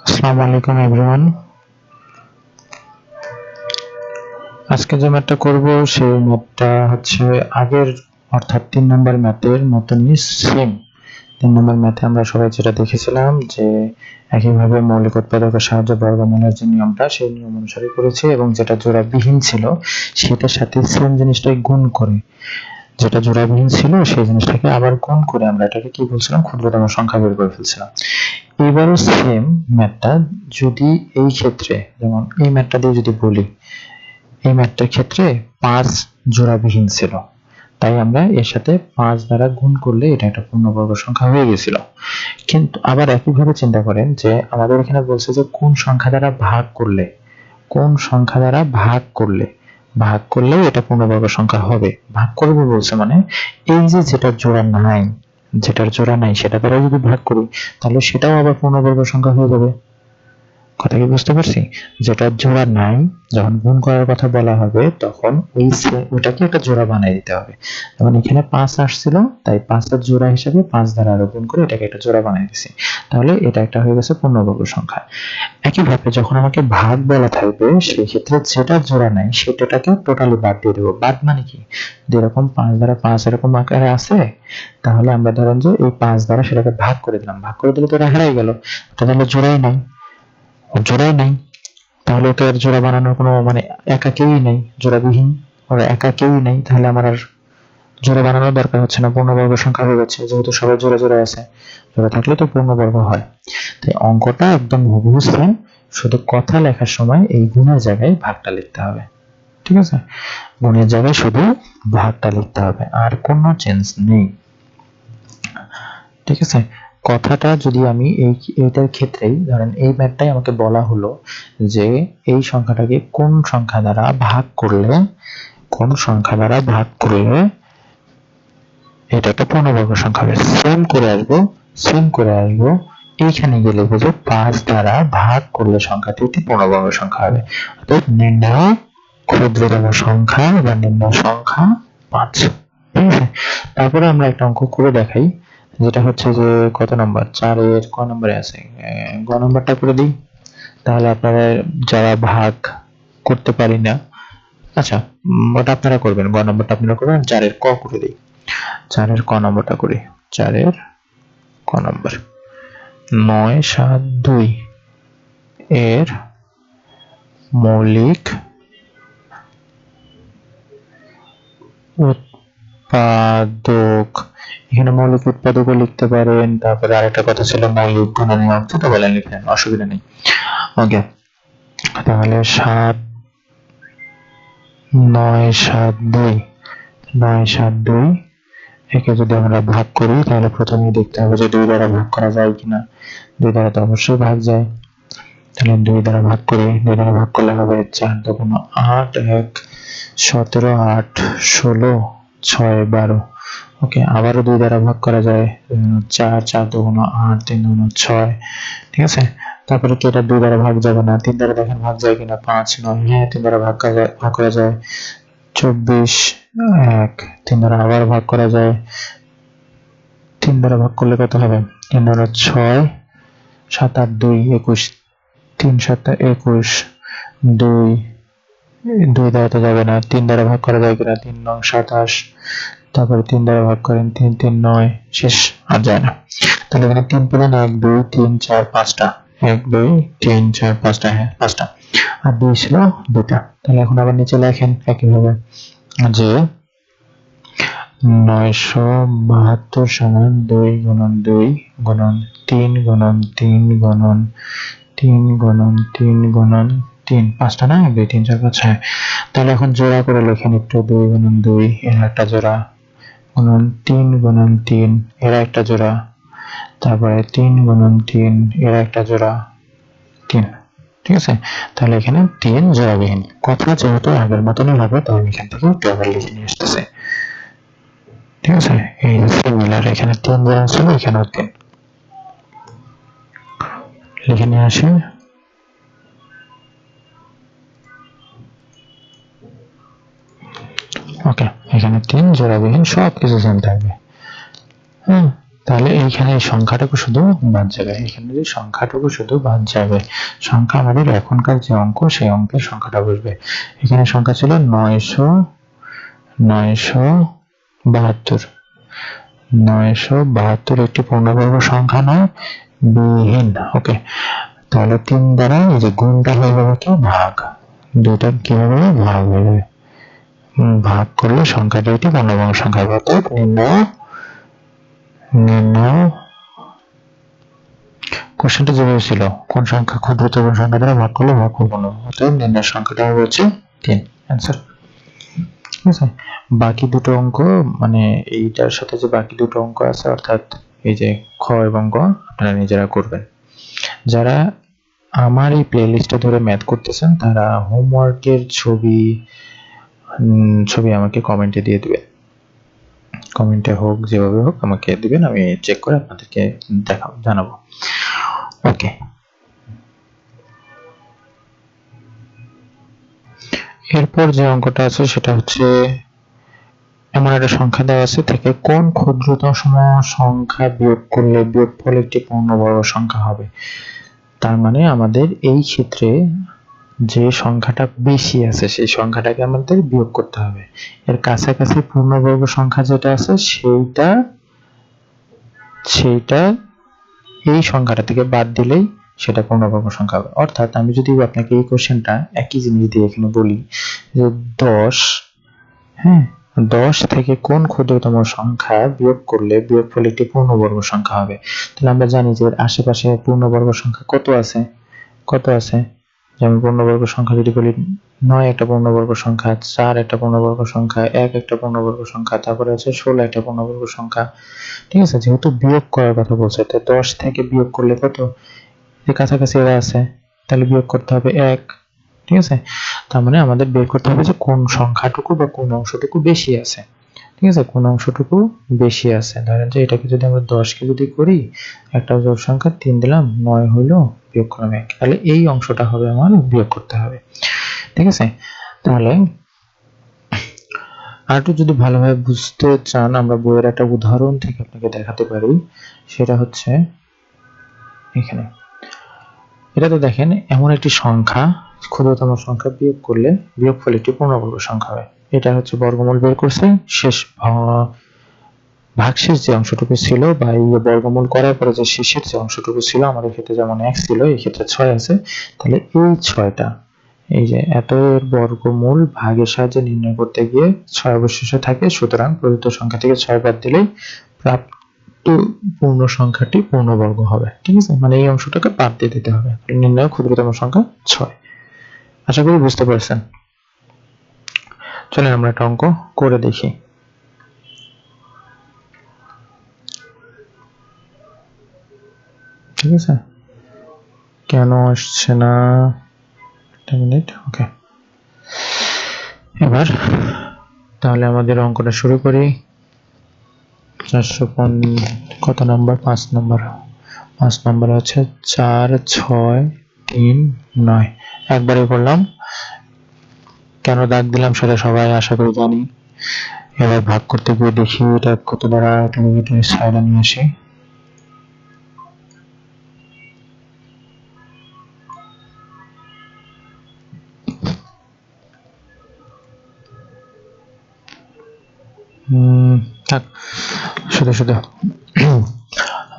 আসসালামু আলাইকুম এভরিওয়ান। আজকে যে ম্যাথটা করব সেই ম্যাথটা হচ্ছে আগের অর্থাৎ 3 নম্বর ম্যাথের মতনই সেম। 3 নম্বর ম্যাথে আমরা সবাই যেটা দেখেছিলাম যে একইভাবে মৌলিক উৎপাদকের সাহায্যে বর্গমূলের যে নিয়মটা সেই নিয়ম অনুসারে করেছি এবং যেটা জোড়াবিহীন ছিল সেটার সাথে সেম জিনিসটাই গুণ করে, যেটা জোড়াবিহীন ছিল সেই জিনিসটাকে আবার গুণ করে আমরা এটাকে কি বলছিলাম, ক্ষুদ্রতম সংখ্যা বের করে ফেলছিলাম। এবারও সেম ম্যাথটা যদি এই ক্ষেত্রে, যেমন এই ম্যাথটা দিয়ে যদি বলি, এই ম্যাথটার ক্ষেত্রে 5 জোড়াবিহীন ছিল, তাই আমরা এর সাথে 5 দ্বারা গুণ করলে এটা একটা পূর্ণবর্গ সংখ্যা হয়ে গেছিল। কিন্তু আবার একইভাবে চিন্তা করেন যে আমাদের এখানে বলছে যে কোন সংখ্যা দ্বারা ভাগ করলে, কোন সংখ্যা দ্বারা ভাগ করলে এটা পূর্ণবর্গ সংখ্যা হবে। ভাগ করবে বলছে মানে এই যে যেটার জোড়া নাই সেটা দ্বারা যদি ভাগ করি তাহলে সেটাও আবার পূর্ণবর্গ সংখ্যা হয়ে যাবে। কথা কি বুঝতে পারছি? যেটা জোড়া নাই, যখন গুণ করার কথা বলা হবে তখন ওটাকে একটা জোড়া বানিয়ে দিতে হবে। যেমন এখানে 5 আসছিল, তাই 5 এর জোড়া হিসেবে 5 দ্বারা আরো গুণ করে এটাকে একটা জোড়া বানিয়ে দিছি। তাহলে এটা একটা হয়ে গেছে পূর্ণবর্গ সংখ্যা। একইভাবে যখন আমাকে ভাগ বলা থাকবে সেই ক্ষেত্রে যেটা জোড়া নাই সেটাকে টোটালি বাদ দিয়ে দেবো। বাদ মানে কি, যেরকম 5 দ্বারা 5 এরকম আকারে আছে, তাহলে আমরা ধরেন যে এই 5 দ্বারা সেটাকে ভাগ করে দিলাম, ভাগ করে দিলে তো এটা হারাই গেল, তাহলে জোড়াই নাই, তাহলে তো এর জোড়া বানানোর কোনো মানে একা কেউই নেই, জোড়াবিহীন ওরা একা কেউই নেই, তাহলে আমার আর জোড়া বানানোর দরকার হচ্ছে না, পূর্ণবর্গ সংখ্যা হয়ে যাচ্ছে, যেহেতু সবাই জোড়া জোড়া আছে। জোড়া থাকলে তো পূর্ণবর্গ হয়। তাই অঙ্কটা একদম হুবহু সেম, শুধু কথা লেখার সময় এই গুণের জায়গায় ভাগটা লিখতে হবে। ঠিক আছে, গুণের জায়গায় শুধু ভাগটা লিখতে হবে, আর কোনো চেঞ্জ নেই। ঠিক আছে, কথাটা যদি আমি এইটার ক্ষেত্রেই ধরেন এই ম্যাথটাই আমাকে বলা হলো যে এই সংখ্যাটাকে কোন সংখ্যা দ্বারা ভাগ করলে এটা একটা পূর্ণবর্গ সংখ্যা হবে। সেম করে আসবো এইখানে গেলে বুঝো 5 দ্বারা ভাগ করলে সংখ্যাটি একটি পূর্ণবর্গ সংখ্যা হবে। অর্থাৎ নির্ণয় ক্ষুদ্রতম সংখ্যা বা নিম্ন সংখ্যা 5। ঠিক আছে, তারপরে আমরা একটা অঙ্ক করে দেখাই, যেটা হচ্ছে যে কত নম্বর, 4 এর ক নম্বরে আছে, গ নম্বরটা করে দিই, তাহলে আপনারা যারা ভাগ করতে পারি না, আচ্ছা ওটা আপনারা করবেন, গ নম্বরটা আপনারা করবেন, 4 এর ক করে দিই। 4 এর ক নম্বরটা করি, 4 এর ক নম্বর, 972 এর মৌলিক উৎপাদক, এখানে মৌলিক উৎপাদকও লিখতে পারেন, তারপরে আরেকটা কথা ছিল মৌলিক গুণনীয়ক, যেটা বলেন লিখেন, অসুবিধা নেই। ওকে, তাহলে 972 একে যদি আমরা ভাগ করি তাহলে প্রথমেই দেখতে হবে যে 2 দ্বারা ভাগ করা যায় কিনা। 2 দ্বারা তো অবশ্যই ভাগ যায়, তাহলে 2 দ্বারা ভাগ করি, 2 দ্বারা ভাগ করলে হবে 4 দুগুণ 8, 1 17, 8 16, 6 12। ওকে, আবারও 2 দ্বারা ভাগ করা যায়, 4 4 দুগুণ 8, 3 দুগুণ 6। ঠিক আছে, তারপরে কি এটা 2 দ্বারা ভাগ যাবে না, 3 দ্বারা দেখেন ভাগ যায় কিনা, 5 9, হ্যাঁ 3 দ্বারা ভাগ করা যায়, 24 1, 3 দ্বারা আবার ভাগ করা যায়, 3 দ্বারা ভাগ করলে কত হবে, 3 দ্বারা 6, 7 8 2 21, 3 7 21, 2 2 দ্বারা তো যাবে না, 3 দ্বারা ভাগ করা যায় কিনা, 3 9 27, তারপরে 3 দ্বারা ভাগ করেন, 3 3 9, শেষ, আর যায় না। তাহলে এখানে 3 পেলেন, 1 2 3 4 5টা, 1 2 3 4 5টা, হ্যাঁ 5টা, আর 2 ছিল 2টা। তাহলে এখন আবার নিচে লেখেন একইভাবে যে 972 সমান 2 গুণন 2 গুণন 3 গুণন 3 গুণন 3 গুণন 3 গুণন 3, 5টা না, 1 2 3 4 5, হ্যাঁ। তাহলে এখন জোড়া করে লেখেন একটু, 2 গুণন 2 এর একটা জোড়া, গুণন 3 গুণন 3 এর একটা জোড়া, তারপরে 3 গুণন 3 এর একটা জোড়া, 3। ঠিক আছে, তাহলে এখানে 3 জোড়াবিহীন। কথা যেহেতু আগের মতনই হবে, তাই আমি এখান থেকে একটু আবার লিখে নিয়ে আসতেছি। ঠিক আছে, এই সিমিলার, এখানে 3 জোড়া ছিল, এখানেও 3 লিখে নিয়ে আসি। ওকে, এখানে 3 জোড়াবিহীন, সবকিছু সেম থাকবে। হ্যাঁ, তাহলে এইখানে সংখ্যাটুকু শুধু বাদ যাবে, এখানে যে সংখ্যাটুকু শুধু বাদ যাবে, সংখ্যা আমাদের এখনকার যে অঙ্ক সেই অঙ্কের সংখ্যাটা বসবে। এখানে সংখ্যা ছিল 972। 972 একটি পূর্ণবর্গ সংখ্যা নয়, বিহীন। ওকে, তাহলে 3 দ্বারা এই যে গুণটা হয়ে যাবে কি ভাগ, দুইটা কিভাবে ভাগ হয়ে যাবে, ভাগ করলে সংখ্যাটা একটি পূর্ণবর্গ সংখ্যা হবে। অর্থাৎ নির্ণয় কোশ্চেনটা যেভাবে ছিল, কোন সংখ্যা ক্ষুদ্রতম সংখ্যা দ্বারা ভাগ করলে ভাগফল পূর্ণ, অর্থাৎ নির্ণয় সংখ্যাটা হবে হচ্ছে 3। অ্যান্সার। ঠিক আছে, বাকি দুটো অঙ্ক মানে এইটার সাথে যে বাকি দুটো অঙ্ক আছে অর্থাৎ এই যে খ এবং গ আপনারা নিজেরা করবেন। যারা আমার এই প্লেলিস্টে ধরে ম্যাথ করতেছেন তারা হোমওয়ার্কের ছবি আমাকে কমেন্টে দিয়ে দিবেন, কমেন্টে হোক যেভাবে হোক আমাকে দিবেন, আমি চেক করে আপনাদেরকে জানাবো। ওকে, এরপর যে অঙ্কটা আছে সেটা হচ্ছে এমন একটা সংখ্যা দেওয়া আছে থেকে কোন ক্ষুদ্রতম সংখ্যা বিয়োগ করলে বিয়োগফল একটি পূর্ণবর্গ সংখ্যা হবে। তার মানে আমাদের এই ক্ষেত্রে যে সংখ্যাটা বেশি আছে সেই সংখ্যাটাকে আমাদের বিয়োগ করতে হবে, এর কাছাকাছি পূর্ণবর্গ সংখ্যা যেটা আছে সেইটা এই সংখ্যাটা থেকে বাদ দিলেই সেটা পূর্ণবর্গ সংখ্যা হবে। অর্থাৎ আমি যদি আপনাকে এই কোশ্চেনটা একই জিনিস দিয়ে এখানে বলি যে 10, হ্যাঁ, 10 থেকে কোন ক্ষুদ্রতম সংখ্যা বিয়োগ করলে বিয়োগফল একটি পূর্ণবর্গ সংখ্যা হবে, তাহলে আমরা জানি যে এর আশেপাশে পূর্ণবর্গ সংখ্যা কত আছে, যেমন পূর্ণবর্গ সংখ্যা যদি বলি 9 একটা পূর্ণবর্গ সংখ্যা, 4 একটা পূর্ণবর্গ সংখ্যা, 1 একটা পূর্ণবর্গ সংখ্যা, তারপরে আছে 16 একটা পূর্ণবর্গ সংখ্যা। ঠিক আছে, যেহেতু বিয়োগ করার কথা বলছে তাই 10 থেকে বিয়োগ করলে কত, এর কাছাকাছি এরা আছে, তাহলে বিয়োগ করতে হবে 1। ঠিক আছে, তার মানে আমাদের বের করতে হবে যে কোন সংখ্যাটুকু বা কোন অংশটুকু বেশি আছে। ঠিক আছে, কোন অংশটুকু বেশি আছে, ধরেন যে এটাকে যদি আমরা 10কে যদি করি, একটা জোড় সংখ্যা 3 দিলাম 9 হইলো, বিয়োগ করলাম 1, তাহলে এই অংশটা হবে আমার বিয়োগ করতে হবে। ঠিক আছে, তাহলে আর একটু যদি ভালোভাবে বুঝতে চান আমরা বইয়ের একটা উদাহরণ থেকে আপনাকে দেখাতে পারি, সেটা হচ্ছে এখানে। এটাতে দেখেন এমন একটি সংখ্যা ক্ষুদ্রতম সংখ্যা বিয়োগ করলে বিয়োগফল একটি পূর্ণবর্গ সংখ্যা হয়। এটা হচ্ছে বর্গমূল বের করছে, শেষ ভাগশেষ যে অংশটুকু ছিল বা এই বর্গমূল করার পরে যে শেষের যে অংশটুকু ছিল, আমাদের ক্ষেত্রে যেমন 1 ছিল এই ক্ষেত্রে 6 আছে, তাহলে এই 6টা এই যে এত এর বর্গমূল ভাগের সাহায্যে নির্ণয় করতে গিয়ে 6 অবশিষ্ট থাকে, সুতরাং প্রদত্ত সংখ্যা থেকে 6 বাদ দিলেই প্রাপ্ত পূর্ণ সংখ্যাটি পূর্ণবর্গ হবে। ঠিক আছে, মানে এই অংশটাকে বাদ দিয়ে দিতে হবে, নির্ণয় ক্ষুদ্রতম সংখ্যা 6। আশা করি বুঝতে পারছেন। চলেন আমরা একটা অঙ্ক করে দেখি। ঠিক আছে, কেন আসছে না, একটা মিনিট। ওকে, এবার তাহলে আমাদের অঙ্কটা শুরু করি। 450 কত নাম্বার, 5 নাম্বার। 5 নাম্বার আছে 4 6 3 9, একবারে করলাম। কেন দাগ দিলাম সেটা সবাই আশা করি জানি। এবার ভাগ করতে গিয়ে দেখি এটা কত দ্বারা, এটা সাইডে নিয়ে আসি। থাক, শুধু শুধু।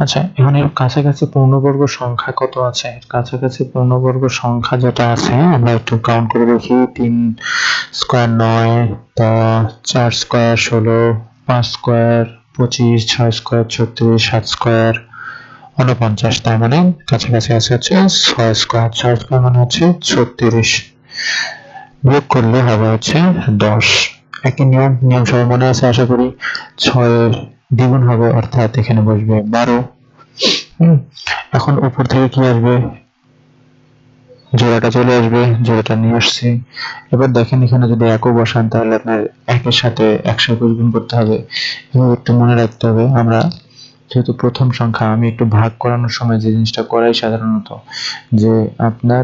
আচ্ছা, এখন এর কাছাকাছি পূর্ণবর্গ সংখ্যা কত আছে, কাছাকাছি পূর্ণবর্গ সংখ্যা যেটা আছে আমরা একটু কাউন্ট করে দেখি। 3 স্কয়ার 9, তা 4 স্কয়ার 16, 5 স্কয়ার 25, 6 স্কয়ার 36, 7 স্কয়ার 49, তার মানে কাছাকাছি আছে হচ্ছে 6 স্কয়ার। 6 স্কয়ার মানে হচ্ছে 36, বিয়োগ করলে হবে হচ্ছে 10। একই নিয়ম সবার মনে আছে আশা করি। 6 এর দ্বিগুণ হবে অর্থাৎ এখানে বসবে 12। এখন উপর থেকে কি আসবে, জোড়াটা চলে আসবে, জোড়াটা নিয়ে আসছি। এবার দেখেন এখানে যদি একও বসান তাহলে আপনার একের সাথে 121 গুণ করতে হবে। এবং একটু মনে রাখতে হবে আমরা যেহেতু প্রথম সংখ্যা, আমি একটু ভাগ করানোর সময় যে জিনিসটা করাই সাধারণত, যে আপনার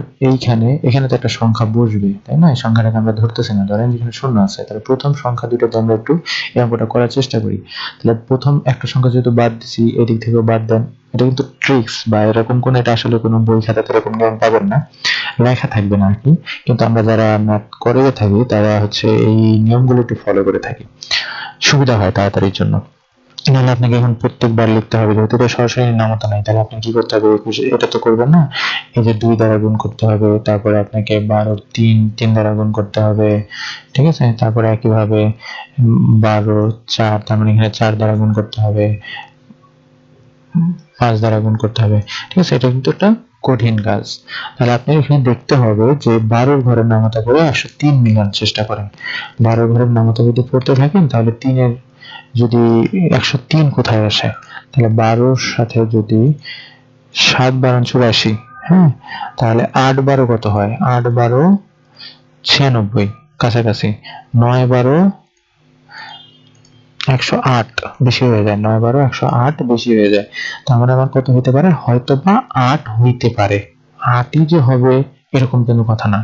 এখানে তো একটা সংখ্যা বসবে, তাই না? এই সংখ্যাটাকে আমরা ধরতেছি না, ধরেন যেখানে শূন্য আছে, তাহলে প্রথম সংখ্যা দুটোতে আমরা একটু এই অঙ্কটা করার চেষ্টা করি। তাহলে প্রথম একটা সংখ্যা যেহেতু বাদ দিছি, এদিক থেকেও বাদ দেন। এটা কিন্তু ট্রিক্স বা এরকম কোন, এটা আসলে কোনো বই খাতাতে এরকম নিয়ম পাবেন না, লেখা থাকবে না আর কি। কিন্তু আমরা যারা ম্যাথ করে থাকি তারা হচ্ছে এই নিয়মগুলো একটু ফলো করে থাকি, সুবিধা হয় তাড়াতাড়ির জন্য। নাহলে আপনাকে এখন প্রত্যেকবার লিখতে হবে, যেহেতু এটা সরাসরি নামতা নাই, তাহলে আপনি কি করতে হবে, এটা তো করবেন না, এই যে 2 দ্বারা গুণ করতে হবে, তারপরে আপনাকে 12 3 দ্বারা গুণ করতে হবে, ঠিক আছে? তারপরে একইভাবে 12 4, তার মানে এখানে 4 দ্বারা গুণ করতে হবে, 5 দ্বারা গুণ করতে হবে, ঠিক আছে? এটা কিন্তু একটা কঠিন কাজ। তাহলে আপনি এখানে দেখতে হবে যে 12 ঘরের নামতা করে 103 মিলানোর চেষ্টা করেন। 12 ঘরের নামতা যদি পড়তে থাকেন, তাহলে 3 যদি 103 কোথায় আসে, তাহলে 12-র সাথে যদি 7 12 84, হ্যাঁ, তাহলে 8 12 কত হয়, 8 12 96, কাছাকাছি। 9 12 108 বেশি হয়ে যায়, 9 12 108 বেশি হয়ে যায়। তার মানে আমার কত হইতে পারে, হয়তো বা 8 হইতে পারে। 8ই যে হবে এরকম কোনো কথা না,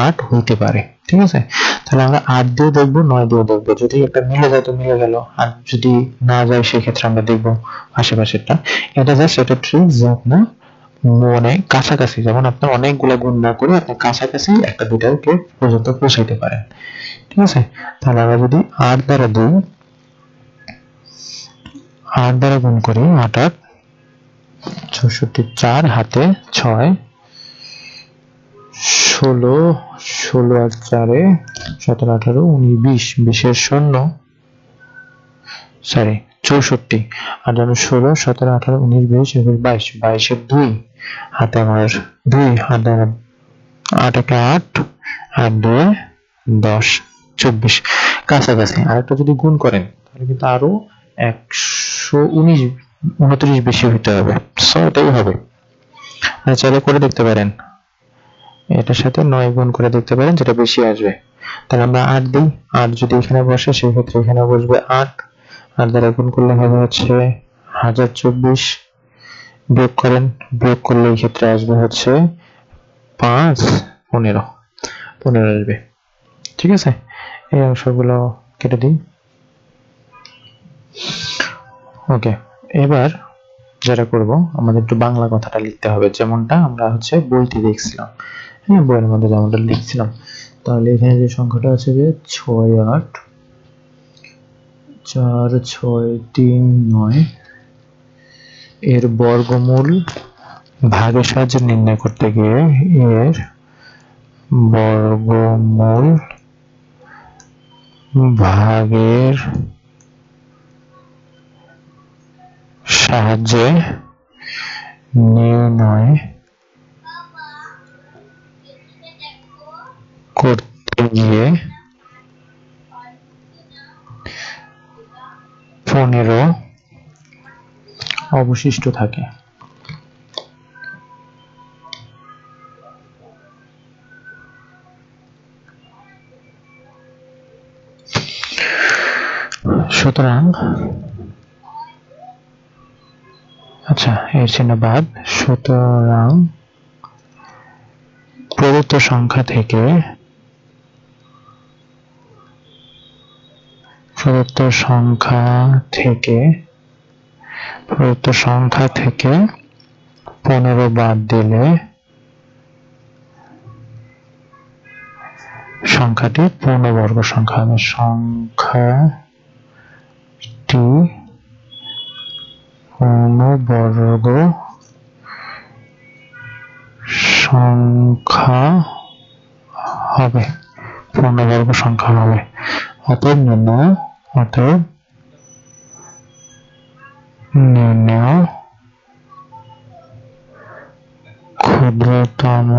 8 হইতে পারে, ঠিক আছে? তাহলে আমরা 8 দিয়েও দেখবো, 9 দিয়েও দেখবো, যদি একটা মিলে যায় তো মিলে গেল, আর যদি না যায় সেক্ষেত্রে আমরা দেখবো আশেপাশেরটা। এটা জাস্ট একটা ট্রিক যে আপনার মানে কাছাকাছি, যেমন আপনার অনেকগুলা গুণ না করে আপনি কাছাকাছি একটা দুটাকে পর্যন্ত পৌঁছাইতে পারেন, ঠিক আছে? তাহলে আমরা যদি 8 দ্বারা দিই, 8 দ্বারা গুণ করি, 8 8 64, 4 হাতে 6, 16 16 আর 4 17 18 19 20, 20 এর শূন্য, সরি 64, আর যেন 16 17 18 19 20 21 22, 22 এর 2 হাতে আমার 2, হাতে 8 1 8, আর 2 10, 24, কাছাকাছি। আরেকটা যদি গুণ করেন তাহলে কিন্তু আরো 119 29 বেশি হইতে হবে, সো এটাই হবে। চাইলে করে দেখতে পারেন, এটার সাথে 9 গুণ করে দেখতে পারেন, যেটা বেশি আসবে। তাহলে আমরা 8 দিই, 8 যদি এখানে বসে সেক্ষেত্রে এখানে বসবে 8, 8 দ্বারা গুণ করলে হবে হচ্ছে 1024, বিয়োগ করেন, বিয়োগ করলে এই ক্ষেত্রে আসবে হচ্ছে 5 15 15 আসবে, ঠিক আছে? এই অংশগুলো কেটে দিই। ওকে, এবার যেটা করব, আমাদের একটু বাংলা কথাটা লিখতে হবে, যেমনটা আমরা হচ্ছে বইতে দেখছিলাম, হ্যাঁ, বইয়ের মধ্যে যেমনটা লিখছিলাম। তাহলে এখানে যে সংখ্যাটা আছে যে 6 8 4 6 3 9, এর বর্গমূল ভাগের সাহায্যে নির্ণয় করতে গিয়ে এর বর্গমূল ভাগের সাহায্যে নির্ণয় করতে গিয়ে 15 অবশিষ্ট থাকে। সুতরাং আচ্ছা, এর চিহ্ন বাদ। সুতরাং প্রদত্ত সংখ্যা থেকে প্রদত্ত সংখ্যা থেকে 15 বাদ দিলে সংখ্যাটি পূর্ণবর্গ সংখ্যা হবে। সংখ্যাটি পূর্ণবর্গ সংখ্যা হবে, পূর্ণবর্গ সংখ্যা হবে। অতএব নির্ণয় ক্ষুদ্রতম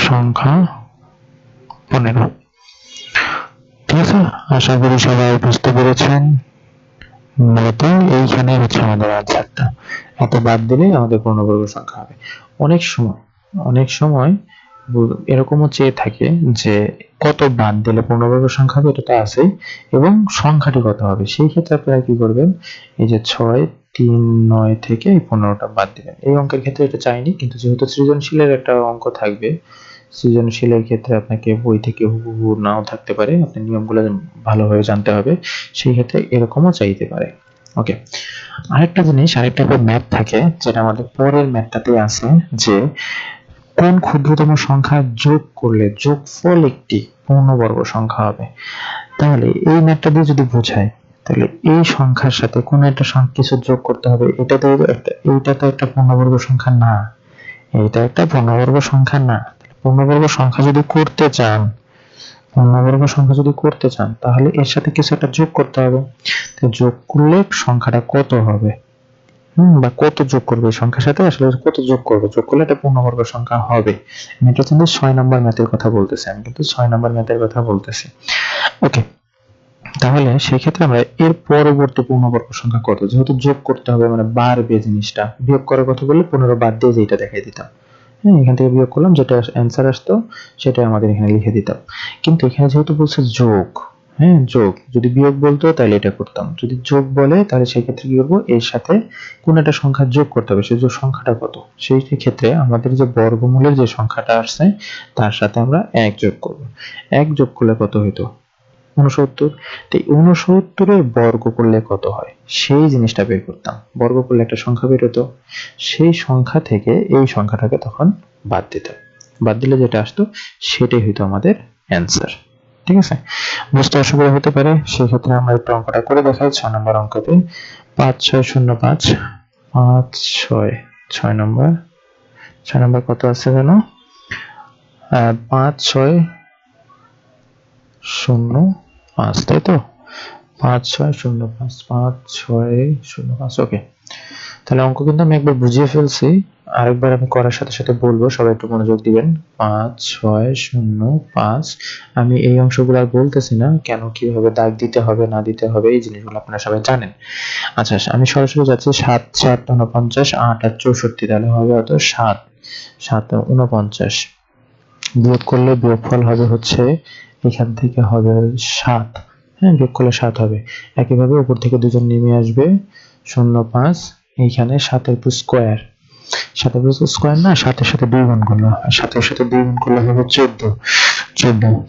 সংখ্যা 15। ঠিক আছে, আশা করি সবাই বুঝতে পেরেছেন। মূলত এইখানে হচ্ছে আমাদের আনসারটা, এত বাদ দিলে আমাদের পূর্ণবর্গ সংখ্যা হবে। অনেক সময় এরকমও চেয়ে থাকে যে কত বাদ দিলে পূর্ণবর্গ সংখ্যা হবে, এটা তো আছেই, এবং সংখ্যাটি কত হবে। সেই ক্ষেত্রে আপনারা কি করবেন, এই যে 6, 3, 9 থেকে এই 15টা বাদ দিবেন। এই অঙ্কের ক্ষেত্রে এটা চাইনি, কিন্তু যেহেতু সৃজনশীলের একটা অঙ্ক থাকবে, সৃজনশীলের ক্ষেত্রে আপনাকে বই থেকে হুবহু নাও থাকতে পারে, আপনি নিয়মগুলো ভালোভাবে জানতে হবে, সেই ক্ষেত্রে এরকমও চাইতে পারে। ওকে, আরেকটা জিনিস, আরেকটা ম্যাথ থাকে যেটা আমাদের পরের ম্যাথটাতে আছে, যে কোন ক্ষুদ্রতম সংখ্যা যোগ করলে যোগফল একটি পূর্ণবর্গ সংখ্যা হবে। তাহলে এই ম্যাথটা দিয়ে যদি বোঝায়, তাহলে এই সংখ্যার সাথে কোন একটা কিছু যোগ করতে হবে, এটা তো একটা পূর্ণবর্গ সংখ্যা না, এটা একটা পূর্ণবর্গ সংখ্যা না। পূর্ণবর্গ সংখ্যা যদি করতে চান, তাহলে এর সাথে কিছু একটা যোগ করতে হবে। তো যোগ করলে সংখ্যাটা কত হবে, বা কত যোগ করবে এই সংখ্যার সাথে, আসলে কত যোগ করবে, যোগ করলে এটা পূর্ণবর্গ সংখ্যা হবে। আমি এটা কিন্তু 6 নম্বর ম্যাথের কথা বলতেছি, ওকে। তাহলে সেই ক্ষেত্রে আমরা এর পরবর্তী পূর্ণবর্গ সংখ্যা কত, যেহেতু যোগ করতে হবে মানে বাড়বে জিনিসটা, বিয়োগ করার কথা বললে 15 বাদ দিয়ে যেটা দেখাই দিতাম। হ্যাঁ, এখান থেকে বিয়োগ করলাম, যেটা অ্যান্সার আসতো সেটা আমাদের এখানে লিখে দিতাম। কিন্তু এখানে যেহেতু বলছে যোগ, হ্যাঁ যোগ, যদি বিয়োগ বলতো তাহলে এটা করতাম, যদি যোগ বলে তাহলে সেই ক্ষেত্রে কি করবো, এর সাথে কোন একটা সংখ্যা যোগ করতে হবে, সেই সংখ্যাটা কত, সেই ক্ষেত্রে আমাদের যে বর্গমূলের যে সংখ্যাটা আসছে তার সাথে আমরা 1 যোগ করব। 1 যোগ করলে কত হইতো, 69। তো 69-এর বর্গ করলে কত হয় সেই জিনিসটা বের করতাম, বর্গ করলে একটা সংখ্যা বের হতো, সেই সংখ্যা থেকে এই সংখ্যাটাকে তখন বাদ দিতাম, বাদ দিলে যেটা আসতো সেটাই হইতো আমাদের অ্যান্সার। ঠিক আছে, বুঝতে অসুবিধা হতে পারে, সেই ক্ষেত্রে আমরা একটু অঙ্কটা করে দেখাই। 6 নম্বর অঙ্কতে 5605, 5 6 6 নম্বর কত আছে যেন, 5605, তাই তো, 5605, 5605। ওকে, তাহলে অঙ্ক কিন্তু আমি একবার বুঝিয়ে ফেলছি, আরেকবার আমি করার সাথে সাথে বলবো, সবাই একটু মনোযোগ দিবেন। 5605, আমি এই অংশগুলো আর বলতেছি না, কেন কিভাবে দাগ দিতে হবে না দিতে হবে এই জিনিসগুলো আপনারা সবাই জানেন। আচ্ছা, আমি সরাসরি যাচ্ছি। 7 7 49, 8 8 64, তাহলে হবে হয়তো 7 7 49, বিয়োগ করলে বিয়োগফল হবে হচ্ছে এখান থেকে হবে 7, হ্যাঁ বিয়োগ করলে 7 হবে। একইভাবে উপর থেকে দুজন নেমে আসবে, 05, এইখানে 7-এর স্কয়ার, 7-এর স্কয়ার না, 7-এর সাথে 2 গুণ করলে, 7-এর সাথে 2 গুণ করলে হবে 14,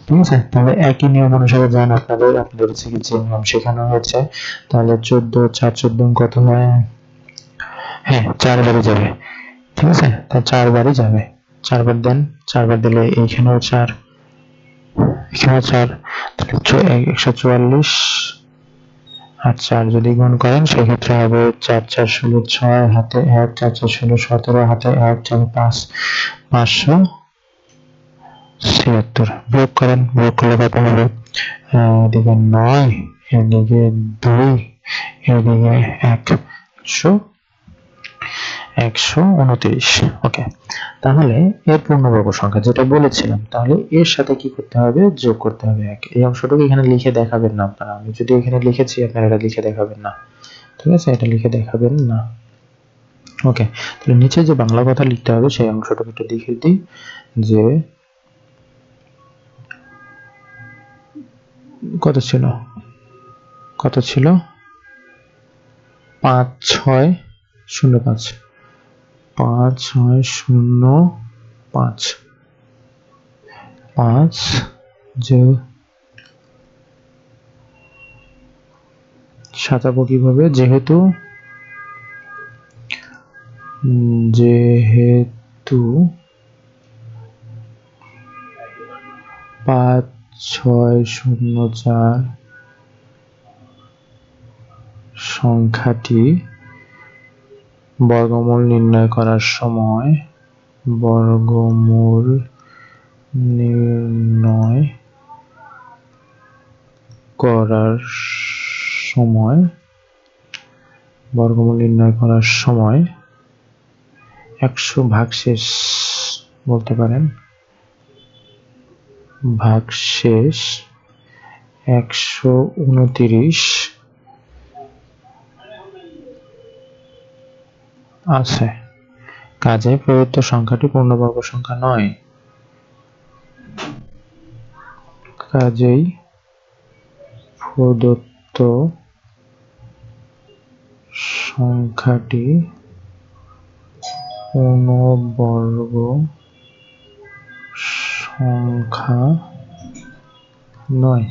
ঠিক আছে। তাহলে একই নিয়ম অনুসারে যান, আপনাদের হচ্ছে কি যে নিয়ম শেখানো হয়েছে, তাহলে 14 4 14 কত হয়, হ্যাঁ 4 বারে যাবে, ঠিক আছে, তা 4 বারে যাবে, 4 বার দেন, 4 বার দিলে এইখানেও 4, এখানেও 4, তাহলে 144, আর 4 যদি গুণ করেন সেক্ষেত্রে হবে 4 4 16, 6 হাতে 1, 4 4 16 17, হাতে 1, 4 5, 576। বিয়োগ করেন, বিয়োগ করলে কত হবে, এদিকে 9, এদিকে 2, এদিকে 129। ওকে, তাহলে এর পূর্ণবর্গ সংখ্যা যেটা বলেছিলাম, তাহলে এর সাথে কি করতে হবে, যোগ করতে হবে 1। এই অংশটুকু এখানে লিখে দেখাবেন না আপনারা, আমি যদি এখানে লিখেছি আপনারা এটা লিখে দেখাবেন না, ঠিক আছে, এটা লিখে দেখাবেন না। ওকে, তাহলে নিচে যে বাংলা কথা লিখতে হবে সেই অংশটুকু একটু লিখে দিই, যে কত ছিল, 5605, 5605, 5 যে সাজাবো কিভাবে, যেহেতু 5604 সংখ্যাটি বর্গমূল নির্ণয় করার সময়, বর্গমূল নির্ণয় করার সময়, বর্গমূল নির্ণয় করার সময় 100 ভাগশেষ বলতে পারেন, ভাগশেষ 129 আছে, কাজে প্রদত্ত সংখ্যাটি পূর্ণবর্গ সংখ্যা নয়। কাজেই প্রদত্ত সংখ্যাটি পূর্ণবর্গ সংখ্যা নয়।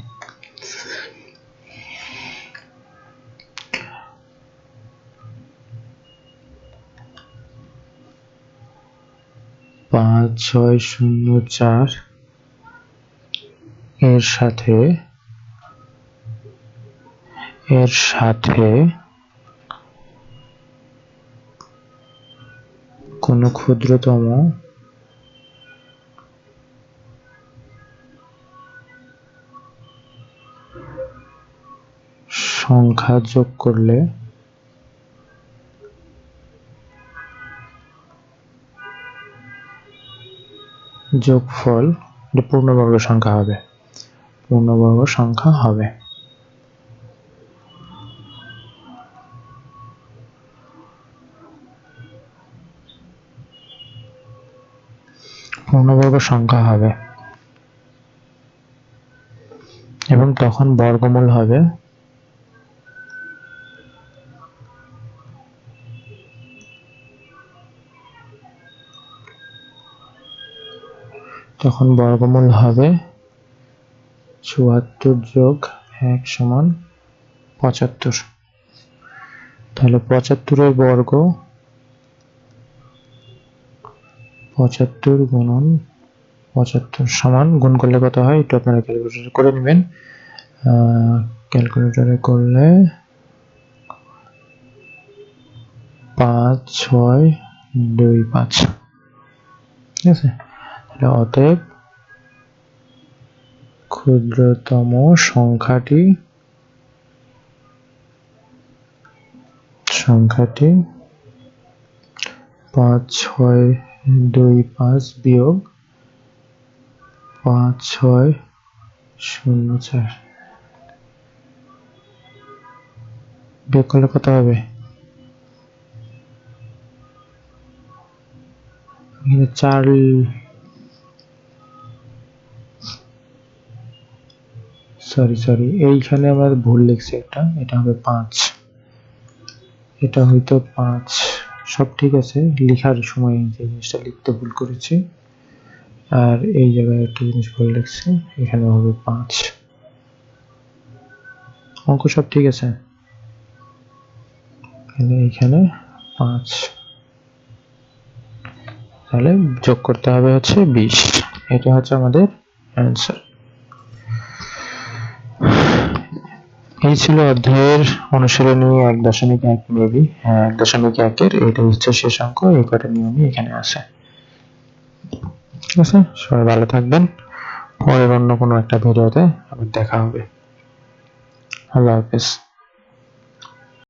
5604 এর সাথে কোনো ক্ষুদ্রতম সংখ্যা যোগ করলে যোগফল পূর্ণবর্গ সংখ্যা হবে। পূর্ণবর্গ সংখ্যা হবে। পূর্ণবর্গ সংখ্যা হবে এবং তখন বর্গমূল হবে তখন বর্গমূল হবে ৭৪ যোগ ১ সমান ৭৫। তাহলে ৭৫-এর বর্গ ৭৫ গুণন ৭৫ সমান, গুণ করলে কত হয় একটু আপনারা ক্যালকুলেটরে করে নেবেন। ক্যালকুলেটরে করলে ৫৬২৫। ঠিক আছে, তাহলে অতএব ক্ষুদ্রতম সংখ্যাটি ৫৬২৫ বিয়োগ ৫৬০৪ বিয়োগ করলে কত হবে? সরি এইখানে আমার ভুল লিখছি একটা, এটা হবে ৫, এটা হয়তো ৫। সব ঠিক আছে, লেখার সময় যে জিনিসটা লিখতে ভুল করেছি, আর এই জায়গায় একটা জিনিস ভুল লিখছি, এখানে হবে ৫। অঙ্ক সব ঠিক আছে, এখানে ৫, তাহলে যোগ করতে হবে হচ্ছে ২০। এটা হচ্ছে আমাদের অ্যান্সার। এই ছিল অধ্যায়ের অনুশীলনী ১.১ মেবি ১.১-এর এটা হচ্ছে শেষ অঙ্ক। এই কটা নিয়মই এখানে আছে। ঠিক আছে, সবাই ভালো থাকবেন। পরের অন্য কোনো একটা ভিডিওতে আবার দেখা হবে। আল্লাহ হাফেজ।